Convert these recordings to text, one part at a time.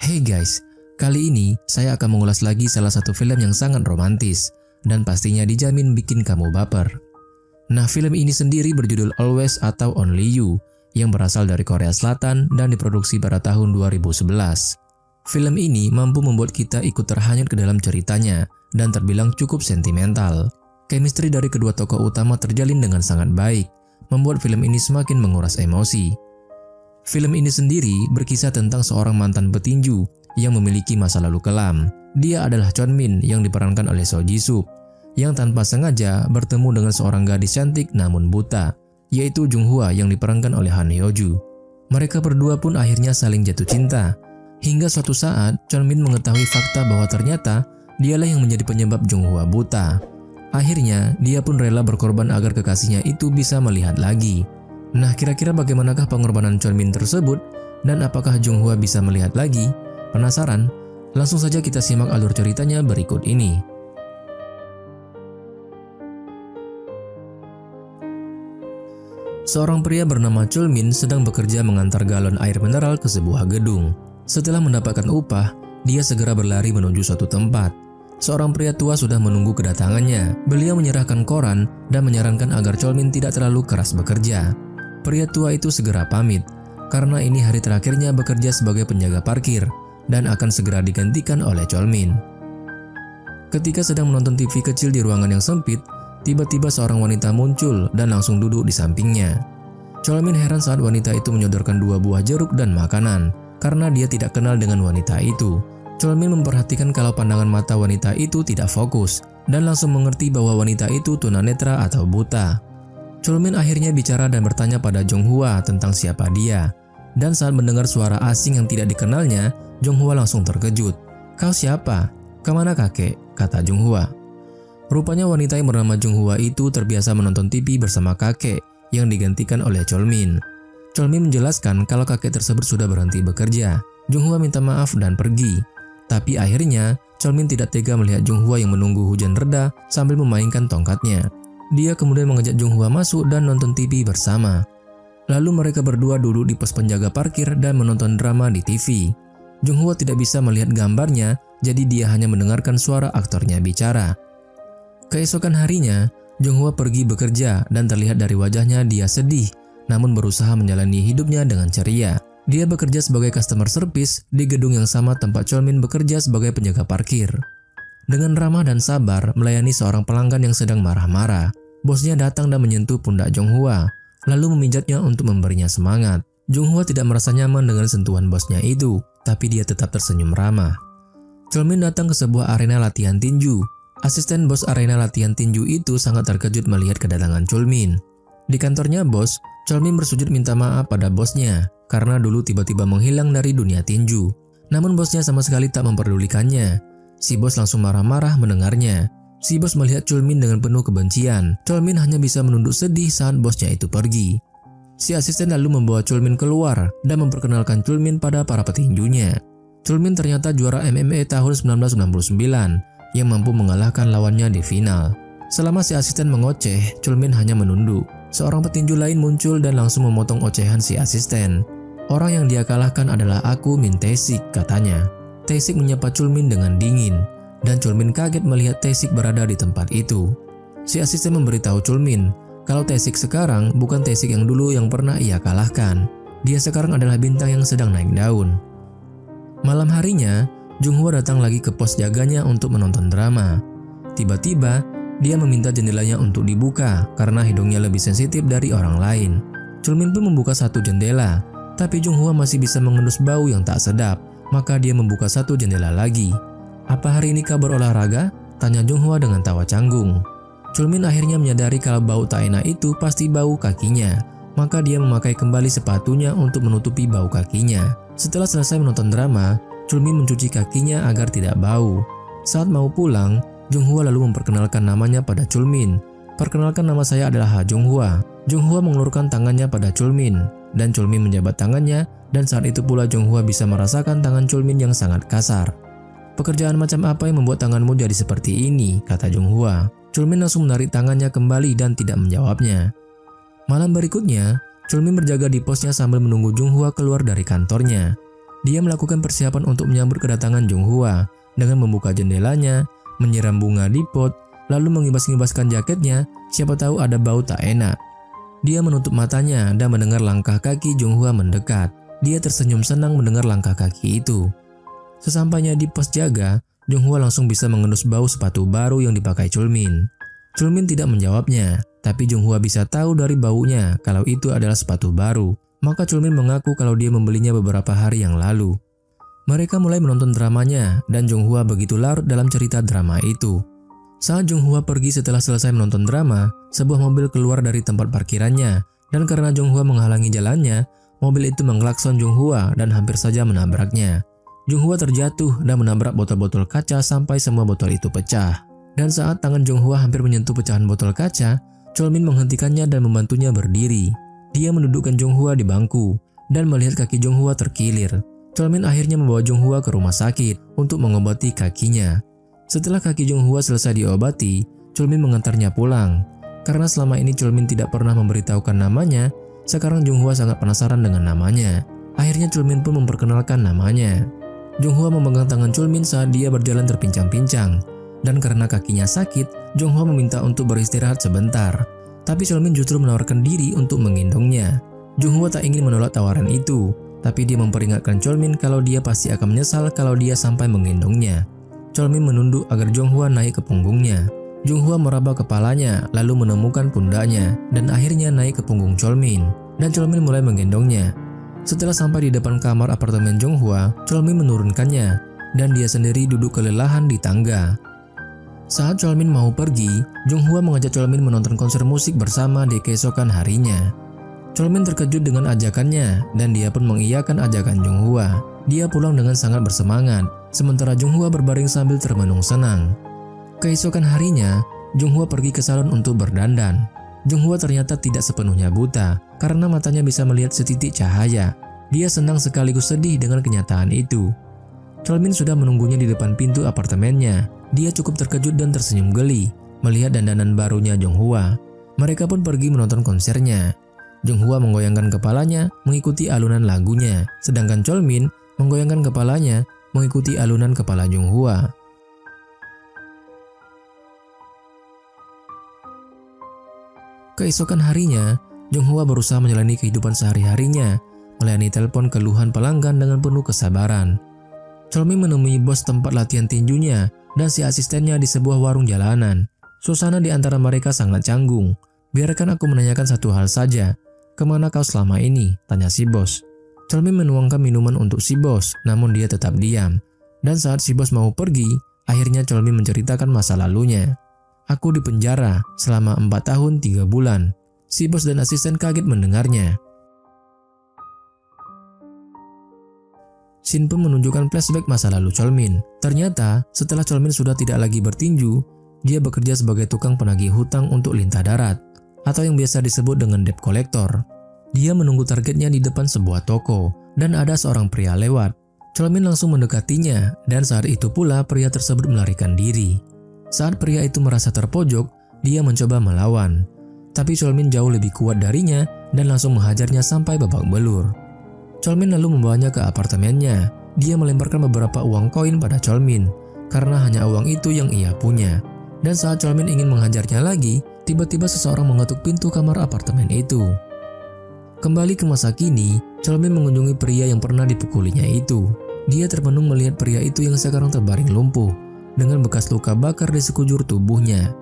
Hey guys, kali ini saya akan mengulas lagi salah satu film yang sangat romantis dan pastinya dijamin bikin kamu baper. Nah, film ini sendiri berjudul Always atau Only You yang berasal dari Korea Selatan dan diproduksi pada tahun 2011. Film ini mampu membuat kita ikut terhanyut ke dalam ceritanya dan terbilang cukup sentimental. Chemistry dari kedua tokoh utama terjalin dengan sangat baik, membuat film ini semakin menguras emosi. Film ini sendiri berkisah tentang seorang mantan petinju yang memiliki masa lalu kelam. Dia adalah Chon Min yang diperankan oleh Seo Ji Suk, yang tanpa sengaja bertemu dengan seorang gadis cantik namun buta, yaitu Jung Hwa yang diperankan oleh Han Hyo Joo. Mereka berdua pun akhirnya saling jatuh cinta. Hingga suatu saat, Chon Min mengetahui fakta bahwa ternyata dialah yang menjadi penyebab Jung Hwa buta. Akhirnya, dia pun rela berkorban agar kekasihnya itu bisa melihat lagi. Nah, kira-kira bagaimanakah pengorbanan Chon Min tersebut? Dan apakah Jung Hwa bisa melihat lagi? Penasaran? Langsung saja kita simak alur ceritanya berikut ini. Seorang pria bernama Chol Min sedang bekerja mengantar galon air mineral ke sebuah gedung. Setelah mendapatkan upah, dia segera berlari menuju suatu tempat. Seorang pria tua sudah menunggu kedatangannya. Beliau menyerahkan koran dan menyarankan agar Chol Min tidak terlalu keras bekerja. Pria tua itu segera pamit, karena ini hari terakhirnya bekerja sebagai penjaga parkir dan akan segera digantikan oleh Chol Min. Ketika sedang menonton TV kecil di ruangan yang sempit, tiba-tiba seorang wanita muncul dan langsung duduk di sampingnya. Chol Min heran saat wanita itu menyodorkan 2 buah jeruk dan makanan, karena dia tidak kenal dengan wanita itu. Chol Min memperhatikan kalau pandangan mata wanita itu tidak fokus dan langsung mengerti bahwa wanita itu tunanetra atau buta. Chol Min akhirnya bicara dan bertanya pada Jung Hwa tentang siapa dia. Dan saat mendengar suara asing yang tidak dikenalnya, Jung Hwa langsung terkejut. "Kau siapa? Kemana kakek?" kata Jung Hwa. Rupanya wanita yang bernama Jung Hwa itu terbiasa menonton TV bersama kakek yang digantikan oleh Chol Min. Chol Min menjelaskan kalau kakek tersebut sudah berhenti bekerja. Jung Hwa minta maaf dan pergi. Tapi akhirnya, Chol Min tidak tega melihat Jung Hwa yang menunggu hujan reda sambil memainkan tongkatnya. Dia kemudian mengajak Jung Hwa masuk dan nonton TV bersama. Lalu mereka berdua duduk di pos penjaga parkir dan menonton drama di TV. Jung Hwa tidak bisa melihat gambarnya, jadi dia hanya mendengarkan suara aktornya bicara. Keesokan harinya, Jung Hwa pergi bekerja dan terlihat dari wajahnya dia sedih, namun berusaha menjalani hidupnya dengan ceria. Dia bekerja sebagai customer service di gedung yang sama tempat Chol Min bekerja sebagai penjaga parkir. Dengan ramah dan sabar melayani seorang pelanggan yang sedang marah-marah, bosnya datang dan menyentuh pundak Jung Hwa, lalu memijatnya untuk memberinya semangat. Jung Hwa tidak merasa nyaman dengan sentuhan bosnya itu, tapi dia tetap tersenyum ramah. Chol Min datang ke sebuah arena latihan tinju. Asisten bos arena latihan tinju itu sangat terkejut melihat kedatangan Chol Min. Di kantornya bos, Chol Min bersujud minta maaf pada bosnya karena dulu tiba-tiba menghilang dari dunia tinju. Namun bosnya sama sekali tak memperdulikannya. Si bos langsung marah-marah mendengarnya. Si bos melihat Chol Min dengan penuh kebencian. Chol Min hanya bisa menunduk sedih saat bosnya itu pergi. Si asisten lalu membawa Chol Min keluar dan memperkenalkan Chol Min pada para petinjunya. Chol Min ternyata juara MMA tahun 1999 yang mampu mengalahkan lawannya di final. Selama si asisten mengoceh, Chol Min hanya menunduk. Seorang petinju lain muncul dan langsung memotong ocehan si asisten. "Orang yang dia kalahkan adalah aku, Min Tae-sik," katanya. Tae-sik menyapa Chol Min dengan dingin, dan Chol Min kaget melihat Tae-sik berada di tempat itu. Si asisten memberitahu Chol Min kalau Tae-sik sekarang bukan Tae-sik yang dulu yang pernah ia kalahkan. Dia sekarang adalah bintang yang sedang naik daun. Malam harinya, Jung Hwa datang lagi ke pos jaganya untuk menonton drama. Tiba-tiba, dia meminta jendelanya untuk dibuka karena hidungnya lebih sensitif dari orang lain. Chol Min pun membuka satu jendela, tapi Jung Hwa masih bisa mengendus bau yang tak sedap, maka dia membuka satu jendela lagi. "Apa hari ini kau berolahraga?" tanya Jung Hwa dengan tawa canggung. Chol Min akhirnya menyadari kalau bau tak enak itu pasti bau kakinya, maka dia memakai kembali sepatunya untuk menutupi bau kakinya. Setelah selesai menonton drama, Chol Min mencuci kakinya agar tidak bau. Saat mau pulang, Jung Hwa lalu memperkenalkan namanya pada Chol Min. "Perkenalkan, nama saya adalah Ha Jung Hwa." Jung Hwa mengulurkan tangannya pada Chol Min, dan Chol Min menjabat tangannya, dan saat itu pula Jung Hwa bisa merasakan tangan Chol Min yang sangat kasar. "Pekerjaan macam apa yang membuat tanganmu jadi seperti ini?" kata Jung Hwa. Chol Min langsung menarik tangannya kembali dan tidak menjawabnya. Malam berikutnya, Chol Min berjaga di posnya sambil menunggu Jung Hwa keluar dari kantornya. Dia melakukan persiapan untuk menyambut kedatangan Jonghwa dengan membuka jendelanya, menyiram bunga di pot, lalu mengibas-ngibaskan jaketnya, siapa tahu ada bau tak enak. Dia menutup matanya dan mendengar langkah kaki Jonghwa mendekat. Dia tersenyum senang mendengar langkah kaki itu. Sesampainya di pos jaga, Jonghwa langsung bisa mengendus bau sepatu baru yang dipakai Chulmin. Chulmin tidak menjawabnya, tapi Jonghwa bisa tahu dari baunya kalau itu adalah sepatu baru. Maka Chulmin mengaku kalau dia membelinya beberapa hari yang lalu. Mereka mulai menonton dramanya dan Jonghwa begitu larut dalam cerita drama itu. Saat Jonghwa pergi setelah selesai menonton drama, sebuah mobil keluar dari tempat parkirannya dan karena Jonghwa menghalangi jalannya, mobil itu mengklakson Jonghwa dan hampir saja menabraknya. Jonghwa terjatuh dan menabrak botol-botol kaca sampai semua botol itu pecah. Dan saat tangan Jonghwa hampir menyentuh pecahan botol kaca, Chulmin menghentikannya dan membantunya berdiri. Dia mendudukkan Jonghwa di bangku dan melihat kaki Jonghwa terkilir. Chulmin akhirnya membawa Jonghwa ke rumah sakit untuk mengobati kakinya. Setelah kaki Jonghwa selesai diobati, Chulmin mengantarnya pulang. Karena selama ini Chulmin tidak pernah memberitahukan namanya, sekarang Jonghwa sangat penasaran dengan namanya. Akhirnya Chulmin pun memperkenalkan namanya. Jonghwa memegang tangan Chulmin saat dia berjalan terpincang-pincang. Dan karena kakinya sakit, Jonghwa meminta untuk beristirahat sebentar. Tapi Chulmin justru menawarkan diri untuk menggendongnya. Jonghwa tak ingin menolak tawaran itu, tapi dia memperingatkan Chulmin kalau dia pasti akan menyesal kalau dia sampai menggendongnya. Chulmin menunduk agar Jonghwa naik ke punggungnya. Jonghwa meraba kepalanya, lalu menemukan pundaknya, dan akhirnya naik ke punggung Chulmin. Dan Chulmin mulai menggendongnya. Setelah sampai di depan kamar apartemen Jonghwa, Chulmin menurunkannya, dan dia sendiri duduk kelelahan di tangga. Saat Chulmin mau pergi, Jonghwa mengajak Chulmin menonton konser musik bersama di keesokan harinya. Chulmin terkejut dengan ajakannya dan dia pun mengiyakan ajakan Jonghwa. Dia pulang dengan sangat bersemangat, sementara Jonghwa berbaring sambil termenung senang. Keesokan harinya, Jonghwa pergi ke salon untuk berdandan. Jonghwa ternyata tidak sepenuhnya buta, karena matanya bisa melihat setitik cahaya. Dia senang sekaligus sedih dengan kenyataan itu. Chulmin sudah menunggunya di depan pintu apartemennya. Dia cukup terkejut dan tersenyum geli melihat dandanan barunya Jonghwa. Mereka pun pergi menonton konsernya. Jonghwa menggoyangkan kepalanya mengikuti alunan lagunya, sedangkan Chulmin menggoyangkan kepalanya mengikuti alunan kepala Jonghwa. Keesokan harinya, Jonghwa berusaha menjalani kehidupan sehari-harinya, melayani telepon keluhan pelanggan dengan penuh kesabaran. Chulmin menemui bos tempat latihan tinjunya dan si asistennya di sebuah warung jalanan. Suasana di antara mereka sangat canggung. Biarkan aku menanyakan satu hal saja. Kemana kau selama ini? Tanya si bos. Chulmin menuangkan minuman untuk si bos, namun dia tetap diam. Dan saat si bos mau pergi, akhirnya Chulmin menceritakan masa lalunya. Aku di penjara selama 4 tahun 3 bulan. Si bos dan asisten kaget mendengarnya. Scene pun menunjukkan flashback masa lalu Chulmin. Ternyata, setelah Chulmin sudah tidak lagi bertinju, dia bekerja sebagai tukang penagih hutang untuk lintah darat, atau yang biasa disebut dengan debt collector. Dia menunggu targetnya di depan sebuah toko, dan ada seorang pria lewat. Chulmin langsung mendekatinya, dan saat itu pula pria tersebut melarikan diri. Saat pria itu merasa terpojok, dia mencoba melawan. Tapi Chulmin jauh lebih kuat darinya, dan langsung menghajarnya sampai babak belur. Chulmin lalu membawanya ke apartemennya. Dia melemparkan beberapa uang koin pada Chulmin, karena hanya uang itu yang ia punya. Dan saat Chulmin ingin menghajarnya lagi, tiba-tiba seseorang mengetuk pintu kamar apartemen itu. Kembali ke masa kini, Chulmin mengunjungi pria yang pernah dipukulinya itu. Dia termenung melihat pria itu yang sekarang terbaring lumpuh, dengan bekas luka bakar di sekujur tubuhnya.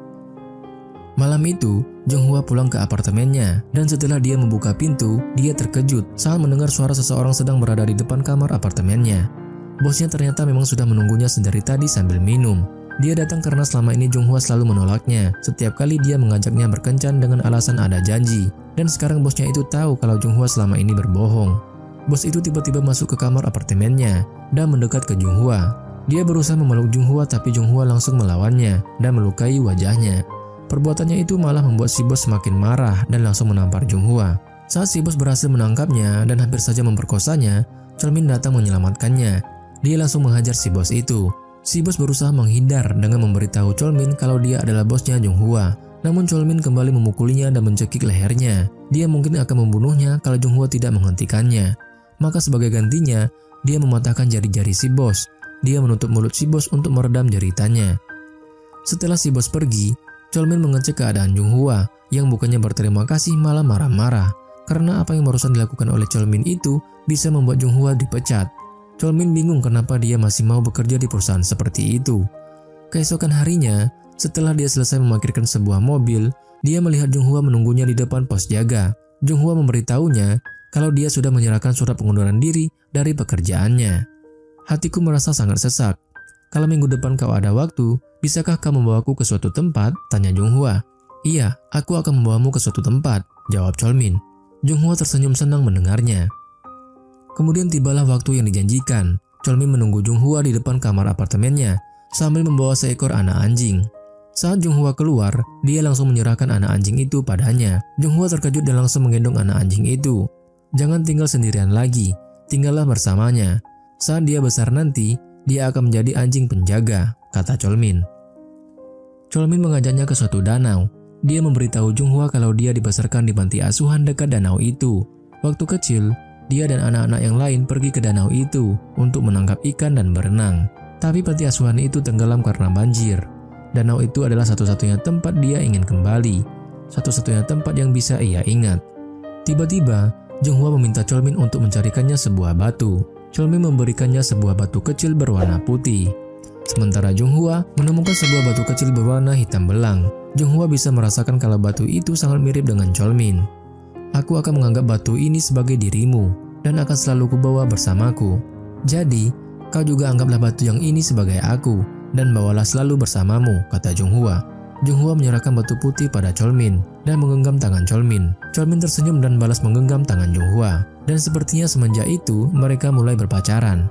Malam itu, Jonghwa pulang ke apartemennya, dan setelah dia membuka pintu, dia terkejut saat mendengar suara seseorang sedang berada di depan kamar apartemennya. Bosnya ternyata memang sudah menunggunya sedari tadi sambil minum. Dia datang karena selama ini Jonghwa selalu menolaknya. Setiap kali dia mengajaknya berkencan dengan alasan ada janji, dan sekarang bosnya itu tahu kalau Jonghwa selama ini berbohong. Bos itu tiba-tiba masuk ke kamar apartemennya dan mendekat ke Jonghwa. Dia berusaha memeluk Jonghwa, tapi Jonghwa langsung melawannya dan melukai wajahnya. Perbuatannya itu malah membuat si bos semakin marah dan langsung menampar Jonghwa. Saat si bos berhasil menangkapnya dan hampir saja memperkosanya, Chulmin datang menyelamatkannya. Dia langsung menghajar si bos itu. Si bos berusaha menghindar dengan memberitahu Chulmin kalau dia adalah bosnya Jonghwa. Namun Chulmin kembali memukulinya dan mencekik lehernya. Dia mungkin akan membunuhnya kalau Jonghwa tidak menghentikannya. Maka sebagai gantinya, dia mematahkan jari-jari si bos. Dia menutup mulut si bos untuk meredam jeritanya. Setelah si bos pergi, Cholmin mengecek keadaan Junghwa yang bukannya berterima kasih malah marah-marah karena apa yang barusan dilakukan oleh Cholmin itu bisa membuat Junghwa dipecat. Cholmin bingung kenapa dia masih mau bekerja di perusahaan seperti itu. Keesokan harinya, setelah dia selesai memarkirkan sebuah mobil, dia melihat Junghwa menunggunya di depan pos jaga. Junghwa memberitahunya kalau dia sudah menyerahkan surat pengunduran diri dari pekerjaannya. Hatiku merasa sangat sesak. Kalau minggu depan kau ada waktu, bisakah kau membawaku ke suatu tempat? Tanya Junghwa. Iya, aku akan membawamu ke suatu tempat, jawab Cholmin. Junghwa tersenyum senang mendengarnya. Kemudian tibalah waktu yang dijanjikan. Cholmin menunggu Junghwa di depan kamar apartemennya sambil membawa seekor anak anjing. Saat Junghwa keluar, dia langsung menyerahkan anak anjing itu padanya. Junghwa terkejut dan langsung menggendong anak anjing itu. Jangan tinggal sendirian lagi, tinggallah bersamanya. Saat dia besar nanti, dia akan menjadi anjing penjaga, kata Cholmin. Cholmin mengajaknya ke suatu danau. Dia memberitahu Junghwa kalau dia dibesarkan di panti asuhan dekat danau itu. Waktu kecil, dia dan anak-anak yang lain pergi ke danau itu untuk menangkap ikan dan berenang. Tapi panti asuhan itu tenggelam karena banjir. Danau itu adalah satu-satunya tempat dia ingin kembali. Satu-satunya tempat yang bisa ia ingat. Tiba-tiba, Junghwa meminta Cholmin untuk mencarikannya sebuah batu. Cholmin memberikannya sebuah batu kecil berwarna putih. Sementara Junghwa menemukan sebuah batu kecil berwarna hitam belang. Junghwa bisa merasakan kalau batu itu sangat mirip dengan Cholmin. Aku akan menganggap batu ini sebagai dirimu dan akan selalu kubawa bersamaku. Jadi, kau juga anggaplah batu yang ini sebagai aku dan bawalah selalu bersamamu, kata Junghwa. Junghwa menyerahkan batu putih pada Cholmin dan menggenggam tangan Cholmin. Cholmin tersenyum dan balas menggenggam tangan Junghwa. Dan sepertinya semenjak itu mereka mulai berpacaran.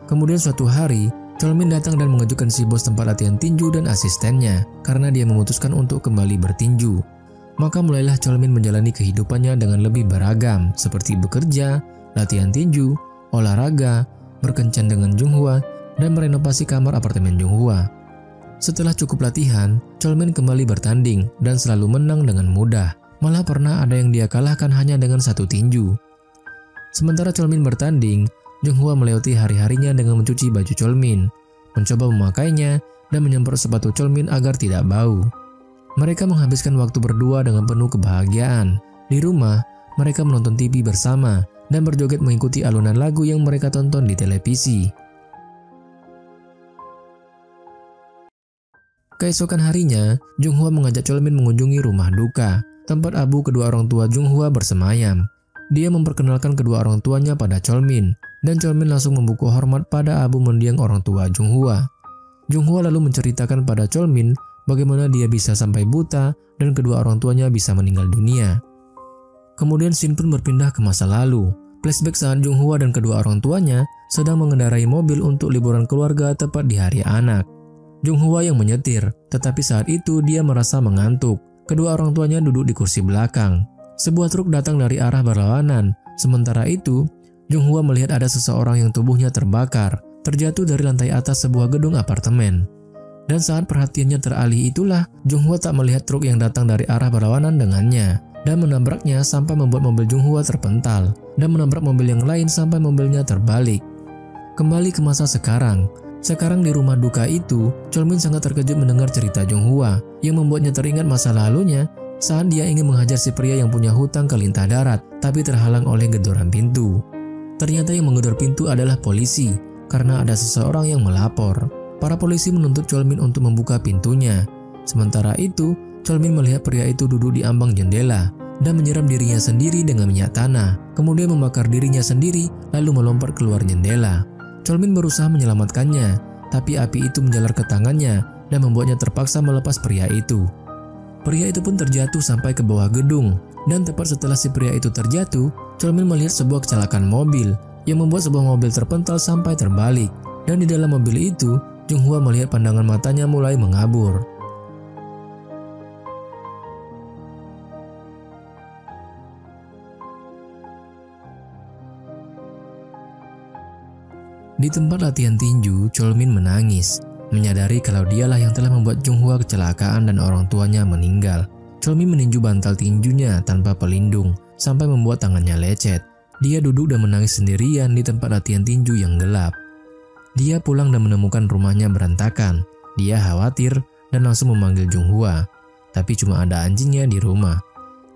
Kemudian suatu hari, Cholmin datang dan mengejutkan si bos tempat latihan tinju dan asistennya karena dia memutuskan untuk kembali bertinju. Maka mulailah Cholmin menjalani kehidupannya dengan lebih beragam seperti bekerja, latihan tinju, olahraga, berkencan dengan Junghwa, dan merenovasi kamar apartemen Junghwa. Setelah cukup latihan, Cholmin kembali bertanding dan selalu menang dengan mudah. Malah pernah ada yang dia kalahkan hanya dengan satu tinju. Sementara Cholmin bertanding, Junghwa melewati hari-harinya dengan mencuci baju Cholmin, mencoba memakainya, dan menyemprot sepatu Cholmin agar tidak bau. Mereka menghabiskan waktu berdua dengan penuh kebahagiaan. Di rumah, mereka menonton TV bersama dan berjoget mengikuti alunan lagu yang mereka tonton di televisi. Keesokan harinya, Junghwa mengajak Cholmin mengunjungi rumah duka, tempat abu kedua orang tua Junghwa bersemayam. Dia memperkenalkan kedua orang tuanya pada Cholmin, dan Cholmin langsung membuku hormat pada abu mendiang orang tua Junghwa. Junghwa lalu menceritakan pada Cholmin bagaimana dia bisa sampai buta dan kedua orang tuanya bisa meninggal dunia. Kemudian scene pun berpindah ke masa lalu. Flashback saat Junghwa dan kedua orang tuanya sedang mengendarai mobil untuk liburan keluarga tepat di hari anak. Junghwa yang menyetir, tetapi saat itu dia merasa mengantuk. Kedua orang tuanya duduk di kursi belakang. Sebuah truk datang dari arah berlawanan. Sementara itu, Junghwa melihat ada seseorang yang tubuhnya terbakar, terjatuh dari lantai atas sebuah gedung apartemen. Dan saat perhatiannya teralih itulah, Junghwa tak melihat truk yang datang dari arah berlawanan dengannya, dan menabraknya sampai membuat mobil Junghwa terpental, dan menabrak mobil yang lain sampai mobilnya terbalik. Kembali ke masa sekarang. Sekarang di rumah duka itu, Cholmin sangat terkejut mendengar cerita Junghwa yang membuatnya teringat masa lalunya saat dia ingin menghajar si pria yang punya hutang ke lintah darat tapi terhalang oleh gedoran pintu. Ternyata yang menggedor pintu adalah polisi karena ada seseorang yang melapor. Para polisi menuntut Cholmin untuk membuka pintunya. Sementara itu, Cholmin melihat pria itu duduk di ambang jendela dan menyiram dirinya sendiri dengan minyak tanah, kemudian membakar dirinya sendiri lalu melompat keluar jendela. Cholmin berusaha menyelamatkannya, tapi api itu menjalar ke tangannya dan membuatnya terpaksa melepas pria itu. Pria itu pun terjatuh sampai ke bawah gedung, dan tepat setelah si pria itu terjatuh, Cholmin melihat sebuah kecelakaan mobil yang membuat sebuah mobil terpental sampai terbalik, dan di dalam mobil itu, Junghwa melihat pandangan matanya mulai mengabur. Di tempat latihan tinju, Cholmin menangis, menyadari kalau dialah yang telah membuat Junghwa kecelakaan dan orang tuanya meninggal. Cholmin meninju bantal tinjunya tanpa pelindung sampai membuat tangannya lecet. Dia duduk dan menangis sendirian di tempat latihan tinju yang gelap. Dia pulang dan menemukan rumahnya berantakan. Dia khawatir dan langsung memanggil Junghwa, tapi cuma ada anjingnya di rumah.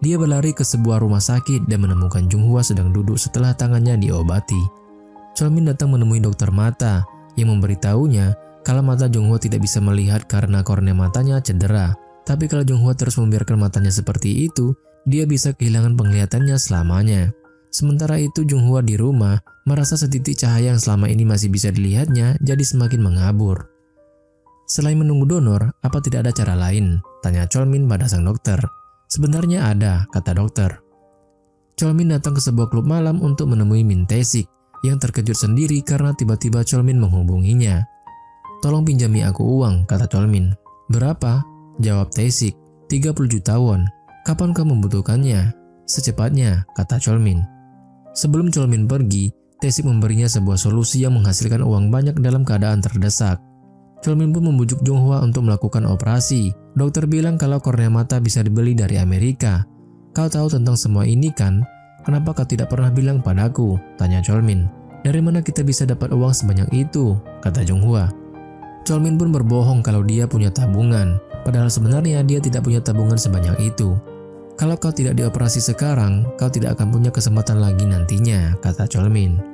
Dia berlari ke sebuah rumah sakit dan menemukan Junghwa sedang duduk setelah tangannya diobati. Cholmin datang menemui dokter mata yang memberitahunya kalau mata Junghwa tidak bisa melihat karena kornea matanya cedera. Tapi kalau Junghwa terus membiarkan matanya seperti itu, dia bisa kehilangan penglihatannya selamanya. Sementara itu Junghwa di rumah merasa setitik cahaya yang selama ini masih bisa dilihatnya jadi semakin mengabur. Selain menunggu donor, apa tidak ada cara lain? Tanya Cholmin pada sang dokter. Sebenarnya ada, kata dokter. Cholmin datang ke sebuah klub malam untuk menemui Min Tae-sik yang terkejut sendiri karena tiba-tiba Cholmin menghubunginya. Tolong pinjami aku uang, kata Cholmin. Berapa? Jawab Tae-sik. 30 juta won. Kapan kamu membutuhkannya? Secepatnya, kata Cholmin. Sebelum Cholmin pergi, Tae-sik memberinya sebuah solusi yang menghasilkan uang banyak dalam keadaan terdesak. Cholmin pun membujuk Junghwa untuk melakukan operasi. Dokter bilang kalau kornea mata bisa dibeli dari Amerika. Kau tahu tentang semua ini kan? Kenapa kau tidak pernah bilang padaku? Tanya Cholmin. Dari mana kita bisa dapat uang sebanyak itu? Kata Junghwa. Cholmin pun berbohong kalau dia punya tabungan. Padahal sebenarnya dia tidak punya tabungan sebanyak itu. Kalau kau tidak dioperasi sekarang, kau tidak akan punya kesempatan lagi nantinya, kata Cholmin.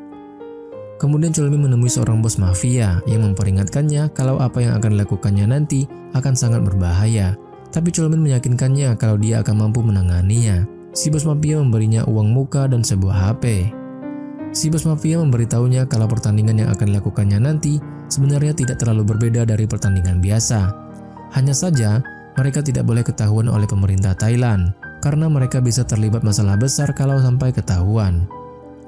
Kemudian Cholmin menemui seorang bos mafia yang memperingatkannya kalau apa yang akan dilakukannya nanti akan sangat berbahaya. Tapi Cholmin meyakinkannya kalau dia akan mampu menanganinya. Si bos mafia memberinya uang muka dan sebuah HP. Si bos mafia memberitahunya kalau pertandingan yang akan dilakukannya nanti sebenarnya tidak terlalu berbeda dari pertandingan biasa. Hanya saja, mereka tidak boleh ketahuan oleh pemerintah Thailand karena mereka bisa terlibat masalah besar kalau sampai ketahuan.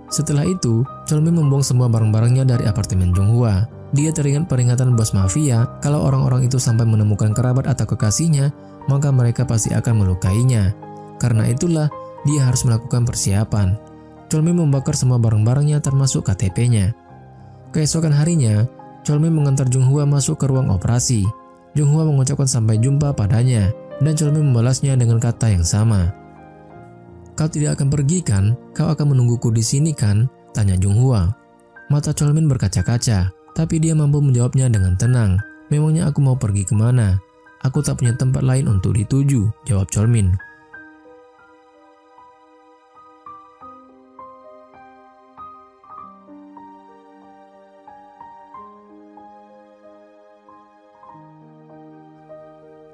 Setelah itu, Cholmin membuang semua barang-barangnya dari apartemen Junghwa. Dia teringat peringatan bos mafia kalau orang-orang itu sampai menemukan kerabat atau kekasihnya, maka mereka pasti akan melukainya. Karena itulah, dia harus melakukan persiapan. Cholmin membakar semua barang-barangnya termasuk KTP-nya. Keesokan harinya, Cholmin mengantar Junghwa masuk ke ruang operasi. Junghwa mengucapkan sampai jumpa padanya, dan Cholmin membalasnya dengan kata yang sama. Kau tidak akan pergi kan? Kau akan menungguku di sini kan? Tanya Junghwa. Mata Cholmin berkaca-kaca, tapi dia mampu menjawabnya dengan tenang. Memangnya aku mau pergi kemana? Aku tak punya tempat lain untuk dituju, jawab Cholmin.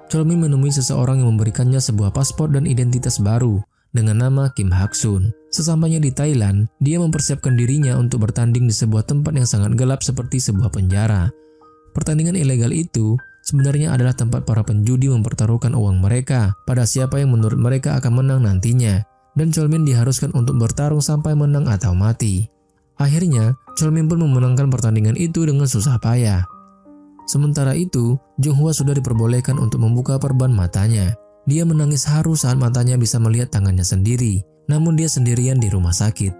Cholmin menemui seseorang yang memberikannya sebuah paspor dan identitas baru dengan nama Kim Hak-sun. Sesampainya di Thailand, dia mempersiapkan dirinya untuk bertanding di sebuah tempat yang sangat gelap seperti sebuah penjara. Pertandingan ilegal itu sebenarnya adalah tempat para penjudi mempertaruhkan uang mereka pada siapa yang menurut mereka akan menang nantinya, dan Cholmin diharuskan untuk bertarung sampai menang atau mati. Akhirnya, Cholmin pun memenangkan pertandingan itu dengan susah payah. Sementara itu, Junghwa sudah diperbolehkan untuk membuka perban matanya. Dia menangis haru saat matanya bisa melihat tangannya sendiri, namun dia sendirian di rumah sakit.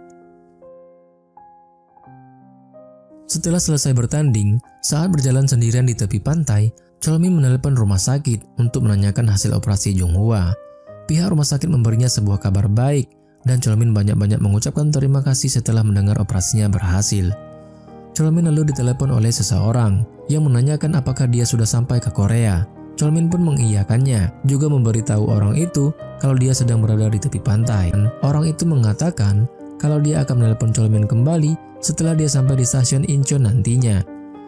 Setelah selesai bertanding, saat berjalan sendirian di tepi pantai, Cholmin menelepon rumah sakit untuk menanyakan hasil operasi Junghwa. Pihak rumah sakit memberinya sebuah kabar baik, dan Cholmin banyak-banyak mengucapkan terima kasih setelah mendengar operasinya berhasil. Cholmin lalu ditelepon oleh seseorang yang menanyakan apakah dia sudah sampai ke Korea. Cholmin pun mengiyakannya, juga memberitahu orang itu kalau dia sedang berada di tepi pantai. Orang itu mengatakan kalau dia akan menelepon Cholmin kembali setelah dia sampai di stasiun Incheon nantinya.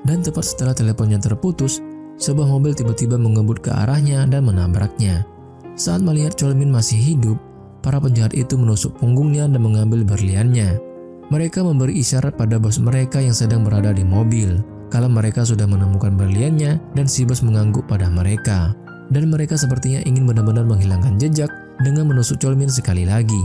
Dan tepat setelah teleponnya terputus, sebuah mobil tiba-tiba mengebut ke arahnya dan menabraknya. Saat melihat Cholmin masih hidup, para penjahat itu menusuk punggungnya dan mengambil berliannya. Mereka memberi isyarat pada bos mereka yang sedang berada di mobil kalau mereka sudah menemukan berliannya, dan si bos mengangguk pada mereka. Dan mereka sepertinya ingin benar-benar menghilangkan jejak dengan menusuk Cholmin sekali lagi.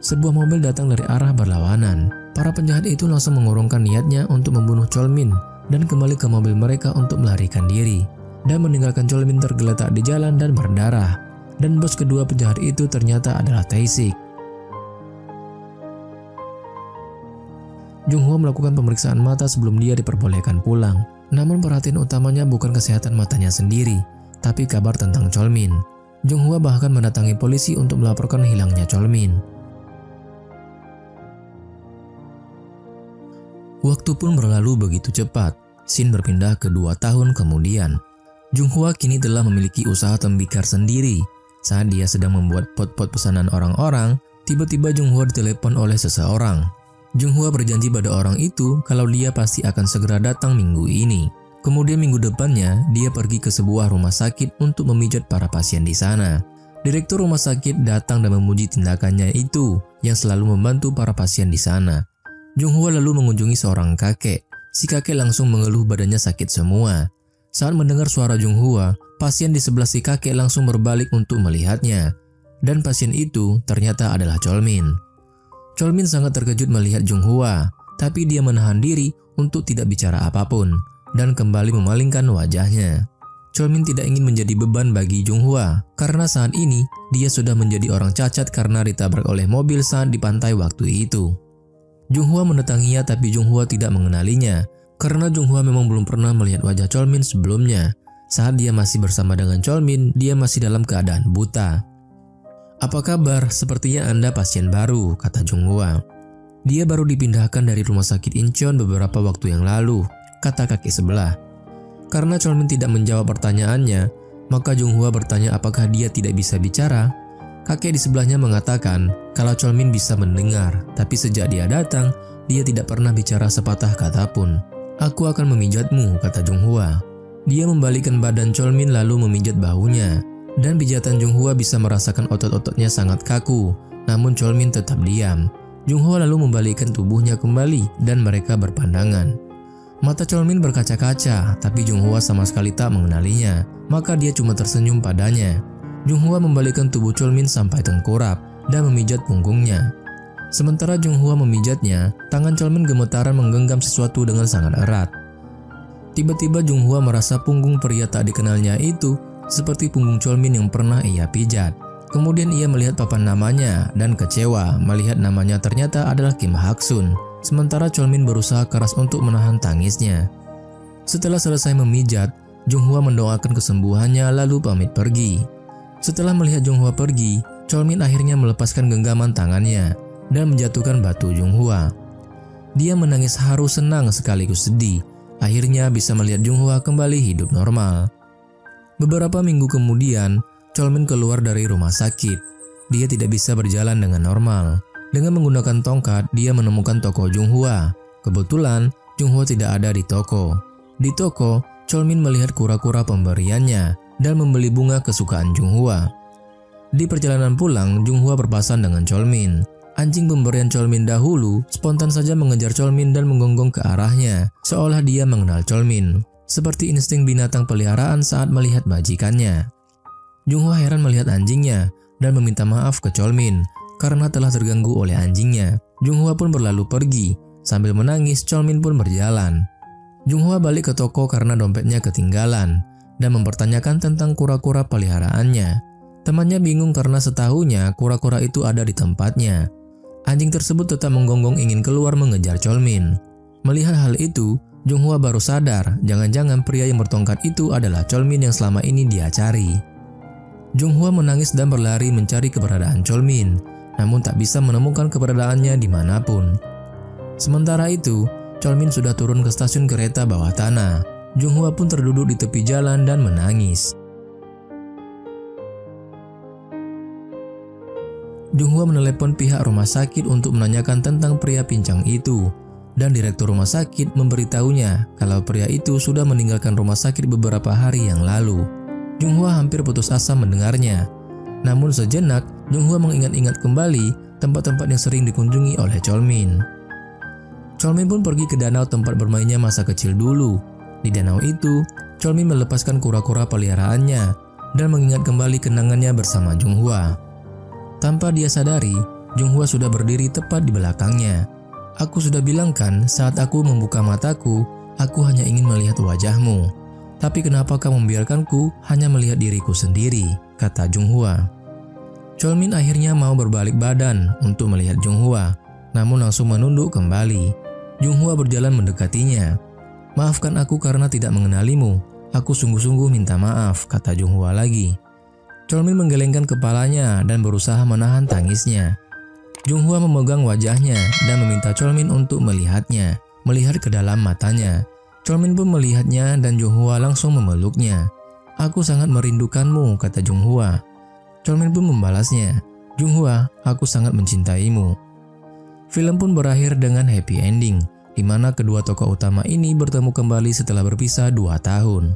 Sebuah mobil datang dari arah berlawanan. Para penjahat itu langsung mengurungkan niatnya untuk membunuh Cholmin dan kembali ke mobil mereka untuk melarikan diri, dan meninggalkan Cholmin tergeletak di jalan dan berdarah. Dan bos kedua penjahat itu ternyata adalah Tae-sik. Junghwa melakukan pemeriksaan mata sebelum dia diperbolehkan pulang. Namun perhatian utamanya bukan kesehatan matanya sendiri, tapi kabar tentang Cholmin. Junghua bahkan mendatangi polisi untuk melaporkan hilangnya Cholmin. Waktu pun berlalu begitu cepat. Scene berpindah ke 2 tahun kemudian. Junghua kini telah memiliki usaha tembikar sendiri. Saat dia sedang membuat pot-pot pesanan orang-orang, tiba-tiba Junghua ditelepon oleh seseorang. Junghua berjanji pada orang itu kalau dia pasti akan segera datang minggu ini. Kemudian minggu depannya, dia pergi ke sebuah rumah sakit untuk memijat para pasien di sana. Direktur rumah sakit datang dan memuji tindakannya itu yang selalu membantu para pasien di sana. Junghua lalu mengunjungi seorang kakek. Si kakek langsung mengeluh badannya sakit semua. Saat mendengar suara Junghua, pasien di sebelah si kakek langsung berbalik untuk melihatnya. Dan pasien itu ternyata adalah Cholmin. Cholmin sangat terkejut melihat Junghua, tapi dia menahan diri untuk tidak bicara apapun dan kembali memalingkan wajahnya. Cholmin tidak ingin menjadi beban bagi Junghua karena saat ini dia sudah menjadi orang cacat karena ditabrak oleh mobil saat di pantai waktu itu. Junghua mendatanginya tapi Junghua tidak mengenalinya karena Junghua memang belum pernah melihat wajah Cholmin sebelumnya. Saat dia masih bersama dengan Cholmin, dia masih dalam keadaan buta. "Apa kabar? Sepertinya Anda pasien baru," kata Junghua. "Dia baru dipindahkan dari rumah sakit Incheon beberapa waktu yang lalu," kata kakek sebelah. Karena Cholmin tidak menjawab pertanyaannya, maka Junghua bertanya apakah dia tidak bisa bicara. Kakek di sebelahnya mengatakan kalau Cholmin bisa mendengar, tapi sejak dia datang, dia tidak pernah bicara sepatah kata pun. "Aku akan memijatmu," kata Junghua. Dia membalikkan badan Cholmin lalu memijat bahunya, dan pijatan Junghua bisa merasakan otot-ototnya sangat kaku, namun Cholmin tetap diam. Junghua lalu membalikkan tubuhnya kembali dan mereka berpandangan. Mata Cholmin berkaca-kaca, tapi Junghua sama sekali tak mengenalinya, maka dia cuma tersenyum padanya. Junghua membalikkan tubuh Cholmin sampai tengkurap dan memijat punggungnya. Sementara Junghua memijatnya, tangan Cholmin gemetaran menggenggam sesuatu dengan sangat erat. Tiba-tiba Junghua merasa punggung pria tak dikenalnya itu seperti punggung Cholmin yang pernah ia pijat. Kemudian ia melihat papan namanya dan kecewa melihat namanya ternyata adalah Kim Hak-sun. Sementara Cholmin berusaha keras untuk menahan tangisnya. Setelah selesai memijat, Junghua mendoakan kesembuhannya lalu pamit pergi. Setelah melihat Junghua pergi, Cholmin akhirnya melepaskan genggaman tangannya dan menjatuhkan batu Junghua. Dia menangis haru senang sekaligus sedih, akhirnya bisa melihat Junghua kembali hidup normal. Beberapa minggu kemudian, Cholmin keluar dari rumah sakit. Dia tidak bisa berjalan dengan normal. Dengan menggunakan tongkat, dia menemukan toko Junghua. Kebetulan, Junghua tidak ada di toko. Di toko, Cholmin melihat kura-kura pemberiannya dan membeli bunga kesukaan Junghua. Di perjalanan pulang, Junghua berpasan dengan Cholmin. Anjing pemberian Cholmin dahulu spontan saja mengejar Cholmin dan menggonggong ke arahnya, seolah dia mengenal Cholmin, seperti insting binatang peliharaan saat melihat majikannya. Junghua heran melihat anjingnya dan meminta maaf ke Cholmin karena telah terganggu oleh anjingnya. Junghua pun berlalu pergi, sambil menangis Cholmin pun berjalan. Junghua balik ke toko karena dompetnya ketinggalan dan mempertanyakan tentang kura-kura peliharaannya. Temannya bingung karena setahunya kura-kura itu ada di tempatnya. Anjing tersebut tetap menggonggong ingin keluar mengejar Cholmin. Melihat hal itu, Junghua baru sadar jangan-jangan pria yang bertongkat itu adalah Cholmin yang selama ini dia cari. Junghua menangis dan berlari mencari keberadaan Cholmin, namun tak bisa menemukan keberadaannya dimanapun. Sementara itu, Cholmin sudah turun ke stasiun kereta bawah tanah. Junghua pun terduduk di tepi jalan dan menangis. Junghua menelepon pihak rumah sakit untuk menanyakan tentang pria pincang itu, dan direktur rumah sakit memberitahunya kalau pria itu sudah meninggalkan rumah sakit beberapa hari yang lalu. Junghua hampir putus asa mendengarnya. Namun sejenak, Junghua mengingat-ingat kembali tempat-tempat yang sering dikunjungi oleh Cholmin. Cholmin pun pergi ke danau tempat bermainnya masa kecil dulu. Di danau itu, Cholmin melepaskan kura-kura peliharaannya dan mengingat kembali kenangannya bersama Junghua. Tanpa dia sadari, Junghua sudah berdiri tepat di belakangnya. "Aku sudah bilang kan, saat aku membuka mataku, aku hanya ingin melihat wajahmu. Tapi kenapa kamu membiarkanku hanya melihat diriku sendiri?" kata Junghua. Cholmin akhirnya mau berbalik badan untuk melihat Junghua, namun langsung menunduk kembali. Junghua berjalan mendekatinya. "Maafkan aku karena tidak mengenalimu. Aku sungguh-sungguh minta maaf," kata Junghua lagi. Chol-min menggelengkan kepalanya dan berusaha menahan tangisnya. Jung-hwa memegang wajahnya dan meminta Chol-min untuk melihatnya, melihat ke dalam matanya. Chol-min pun melihatnya dan Jung-hwa langsung memeluknya. "Aku sangat merindukanmu," kata Jung-hwa. Chol-min pun membalasnya, "Jung-hwa, aku sangat mencintaimu." Film pun berakhir dengan happy ending, di mana kedua tokoh utama ini bertemu kembali setelah berpisah 2 tahun.